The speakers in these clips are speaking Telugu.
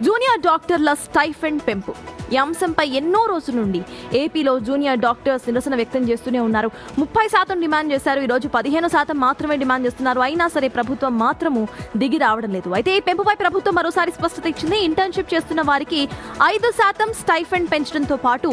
జూనియర్ డాక్టర్ల స్టైఫండ్ పెంపు ఈ అంశంపై ఎన్నో రోజుల నుండి ఏపీలో జూనియర్ డాక్టర్స్ నిరసన వ్యక్తం చేస్తూనే ఉన్నారు. 30% డిమాండ్ చేశారు. ఈ రోజు 15% మాత్రమే డిమాండ్ చేస్తున్నారు. అయినా సరే ప్రభుత్వం మాత్రము దిగి రావడం లేదు. అయితే ఈ పెంపుపై ప్రభుత్వం మరోసారి స్పష్టత ఇచ్చింది. ఇంటర్న్షిప్ చేస్తున్న వారికి 5% స్టైఫండ్ పెంచడంతో పాటు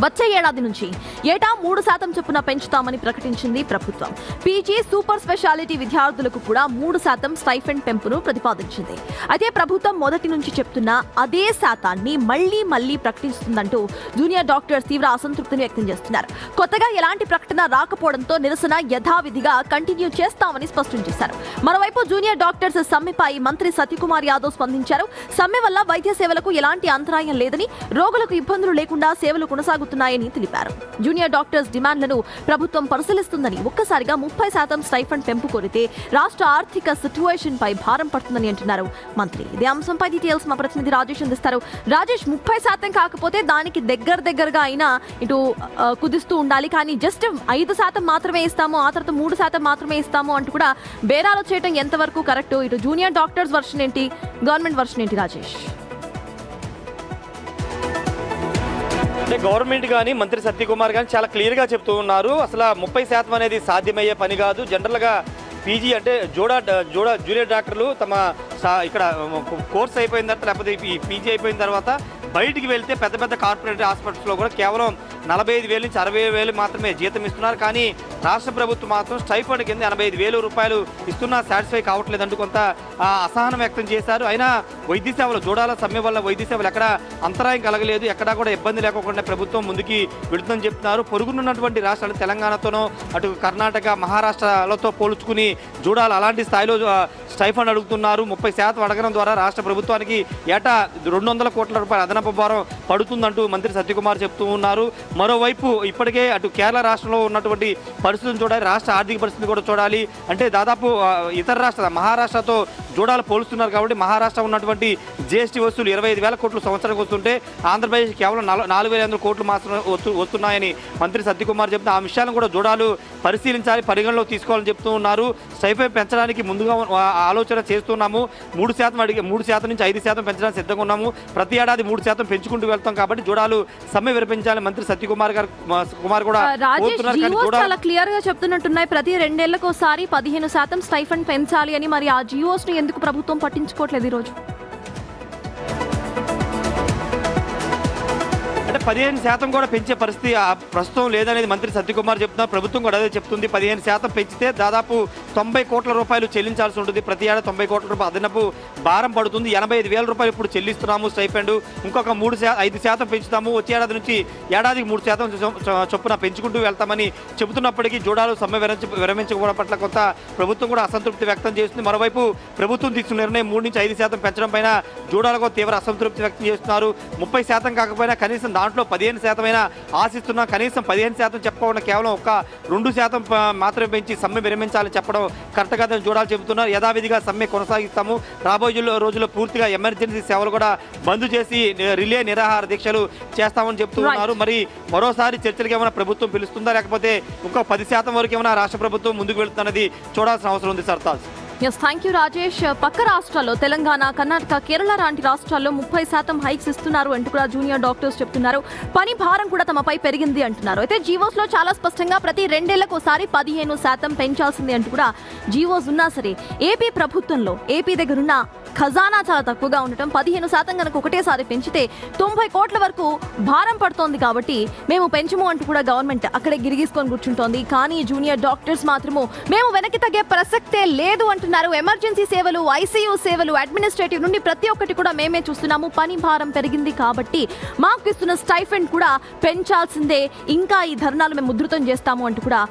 వచ్చే ఏడాది నుంచి ఏటా 3% చొప్పున పెంచుతామని ప్రకటించింది ప్రభుత్వం. పీజీ సూపర్ స్పెషాలిటీ విద్యార్థులకు కూడా 3% స్టైఫండ్ పెంపును ప్రతిపాదించింది. అయితే ప్రభుత్వం మొదటి నుంచి చెప్తున్న అదే శాతాన్ని మళ్లీ ప్రకటిస్తుందంటూ జూనియర్ డాక్టర్స్ తీవ్ర అసంతృప్తిని వ్యక్తం చేస్తున్నారు. కొత్తగా ఎలాంటి ప్రకటన రాకపోవడంతో నిరసన యథావిధిగా కంటిన్యూ చేస్తామని స్పష్టం చేశారు. మరోవైపు జూనియర్ డాక్టర్స్ సమ్మెపై మంత్రి సత్యకుమార్ యాదవ్ స్పందించారు. సమ్మె వల్ల వైద్య సేవలకు ఎలాంటి అంతరాయం లేదని, రోగులకు ఇబ్బందులు లేకుండా సేవలు కొనసాగుతున్నాయని తెలిపారు. జూనియర్ డాక్టర్స్ డిమాండ్లను ప్రభుత్వం పరిశీలిస్తుందని, ఒక్కసారిగా 30% స్టైఫండ్ పెంపు కోరితే రాష్ట్ర ఆర్థిక సిట్యుయేషన్ పై భారం పడుతుందని అంటున్నారు మంత్రి. ఇదే అంశంపై డీటెయిల్స్ మా ప్రతినిధి రాజేష్ అందిస్తారు. రాజేష్, 30% కాకపోతే దానికి దగ్గరగా అయినా ఇటు కుదిస్తూ ఉండాలి, కానీ జస్ట్ 5% మాత్రమే ఇస్తాము, ఆ తర్వాత 3% మాత్రమే ఇస్తాము అంటూ కూడా బేరాలు చేయడం ఎంతవరకు కరెక్ట్? ఇటు జూనియర్ డాక్టర్స్ వర్షన్ ఏంటి, గవర్నమెంట్ వర్షన్ ఏంటి రాజేష్? అంటే గవర్నమెంట్ కానీ మంత్రి సత్యకుమార్ కానీ చాలా క్లియర్గా చెప్తూ ఉన్నారు. అసలు 30% అనేది సాధ్యమయ్యే పని కాదు. జనరల్గా పీజీ అంటే జూనియర్ డాక్టర్లు తమ ఇక్కడ కోర్స్ అయిపోయిన తర్వాత, లేకపోతే ఈ పీజీ అయిపోయిన తర్వాత బయటికి వెళ్తే పెద్ద కార్పొరేట్ హాస్పిటల్స్లో కూడా కేవలం 45,000 నుంచి 60,000 మాత్రమే జీతం ఇస్తున్నారు. కానీ రాష్ట్ర ప్రభుత్వం మాత్రం స్టైఫండ్ కింద 85,000 రూపాయలు ఇస్తున్నా సాటిస్ఫై కావట్లేదంటూ కొంత అసహనం వ్యక్తం చేశారు. అయినా వైద్య సేవలు జోడాల సమ్మె వల్ల వైద్య సేవలు ఎక్కడ అంతరాయం కలగలేదు, ఎక్కడా కూడా ఇబ్బంది లేకుండా ప్రభుత్వం ముందుకి వెళుతుందని చెప్తున్నారు. పొరుగునున్నటువంటి రాష్ట్రాలు తెలంగాణతోనో అటు కర్ణాటక, మహారాష్ట్రలతో పోల్చుకుని జోడాలు అలాంటి స్థాయిలో స్టైఫండ్ అడుగుతున్నారు. 30% అడగడం ద్వారా రాష్ట్ర ప్రభుత్వానికి ఏటా 200 కోట్ల రూపాయల అదనపు భారం పడుతుందంటూ మంత్రి సత్యకుమార్ చెప్తూ ఉన్నారు. మరోవైపు ఇప్పటికే అటు కేరళ రాష్ట్రంలో ఉన్నటువంటి పరిస్థితులను చూడాలి, రాష్ట్ర ఆర్థిక పరిస్థితిని కూడా చూడాలి. అంటే దాదాపు ఇతర రాష్ట్రాల మహారాష్ట్రతో జోడాలు పోలుస్తున్నారు కాబట్టి మహారాష్ట్ర ఉన్నటువంటి జీఎస్టీ వసూలు 25,000 కోట్లు సంవత్సరానికి వస్తుంటే ఆంధ్రప్రదేశ్ కేవలం 4,500 కోట్లు మాత్రం వస్తున్నాయని మంత్రి సత్యకుమార్ చెప్తే ఆ విషయాలను కూడా జోడాలు పరిశీలించాలి, పరిగణలో తీసుకోవాలని చెప్తూ ఉన్నారు. స్టైఫండ్ పెంచడానికి ముందుగా ఆలోచన చేస్తున్నాము. 3% నుంచి 5% పెంచడానికి సిద్ధంగా ఉన్నాము. ప్రతి ఏడాది 3% పెంచుకుంటూ వెళ్తాం కాబట్టి జోడాలు సమ్మె విరపించాలని మంత్రి సత్యకుమార్ కూడా చాలా క్లియర్ గా చెప్తున్నట్టున్నాయి. ప్రతి 2 ఏళ్లకోసారి 15% స్టైఫండ్ పెంచాలి అని. మరి ఆ జియోస్ ను ఎందుకు ప్రభుత్వం పట్టించుకోవట్లేదు ఈరోజు? అంటే 15% కూడా పెంచే పరిస్థితి ప్రస్తుతం లేదనేది మంత్రి సత్యకుమార్ చెప్తున్నారు. ప్రభుత్వం కూడా అదే చెప్తుంది. 15% పెంచితే దాదాపు 90 కోట్ల రూపాయలు చెల్లించాల్సి ఉంటుంది. ప్రతి ఏడాది 90 కోట్ల రూపాయలు అదనపు భారం పడుతుంది. 85,000 రూపాయలు ఇప్పుడు చెల్లిస్తున్నాము స్టైఫండ్. ఇంకొక 5% పెంచుతాము. వచ్చే ఏడాది నుంచి ఏడాదికి 3% చొప్పున పెంచుకుంటూ వెళ్తామని చెబుతున్నప్పటికీ జోడాలు సమ్మె విరమించుకోవడం పట్ల కొంత ప్రభుత్వం కూడా అసంతృప్తి వ్యక్తం చేస్తుంది. మరోవైపు ప్రభుత్వం తీసుకున్న నిర్ణయం 3 నుంచి 5% పెంచడం పైన జోడాలకు తీవ్ర అసంతృప్తి వ్యక్తం చేస్తున్నారు. 30% కాకపోయినా కనీసం దాంట్లో 15% అయినా ఆశిస్తున్నాం. కనీసం 15% చెప్పకుండా కేవలం 2% మాత్రమే పెంచి సమ్మె విరమించాలని చెప్పడం కరెక్ట్ కాదని జోడాలు చెబుతున్నారు. యథావిధిగా సమ్మె కొనసాగిస్తాము. రాబోయే రోజుల్లో పూర్తిగా ఎమర్జెన్సీ సేవలు కూడా బంద్ చేసి రిలే నిరాహార దీక్షలు చేస్తామని చెప్తూ ఉన్నారు. మరి మరోసారి చర్చలకు ఏమైనా ప్రభుత్వం పిలుస్తుందా, లేకపోతే ఇంకో 10% వరకు ఏమైనా రాష్ట్ర ప్రభుత్వం ముందుకు వెళుతున్నది చూడాల్సిన అవసరం ఉంది. Sartaj. Yes, thank you Rajesh. పక్క రాష్ట్రాల్లో తెలంగాణ, కర్ణాటక, కేరళ లాంటి రాష్ట్రాల్లో 30% హైక్స్ ఇస్తున్నారు అంటూ కూడా జూనియర్ డాక్టర్స్ చెప్తున్నారు. పని భారం కూడా తమపై పెరిగింది అంటున్నారు. అయితే జీవోస్ లో చాలా స్పష్టంగా ప్రతి 2 ఏళ్లకోసారి 15% పెంచాల్సింది అంటూ కూడా జీవోస్ ఉన్నా సరే ఏపీ ప్రభుత్వంలో ఏపీ దగ్గరున్న ఖజానా చాలా తక్కువగా ఉండటం, 15% కనుక ఒకటేసారి పెంచితే 90 కోట్ల వరకు భారం పడుతోంది. కాబట్టి మేము పెంచము అంటూ కూడా గవర్నమెంట్ అక్కడే గిరిగీసుకొని కూర్చుంటోంది. కానీ జూనియర్ డాక్టర్స్ మాత్రము మేము వెనక్కి తగ్గే ప్రసక్తే లేదు అంటున్నారు. ఎమర్జెన్సీ సేవలు, ఐసీయూ సేవలు, అడ్మినిస్ట్రేటివ్ నుండి ప్రతి ఒక్కటి కూడా మేమే చూస్తున్నాము. పని భారం పెరిగింది కాబట్టి మాకు ఇస్తున్న స్టైఫండ్ కూడా పెంచాల్సిందే. ఇంకా ఈ ధర్నాలు మేము ఉధృతం చేస్తాము అంటూ కూడా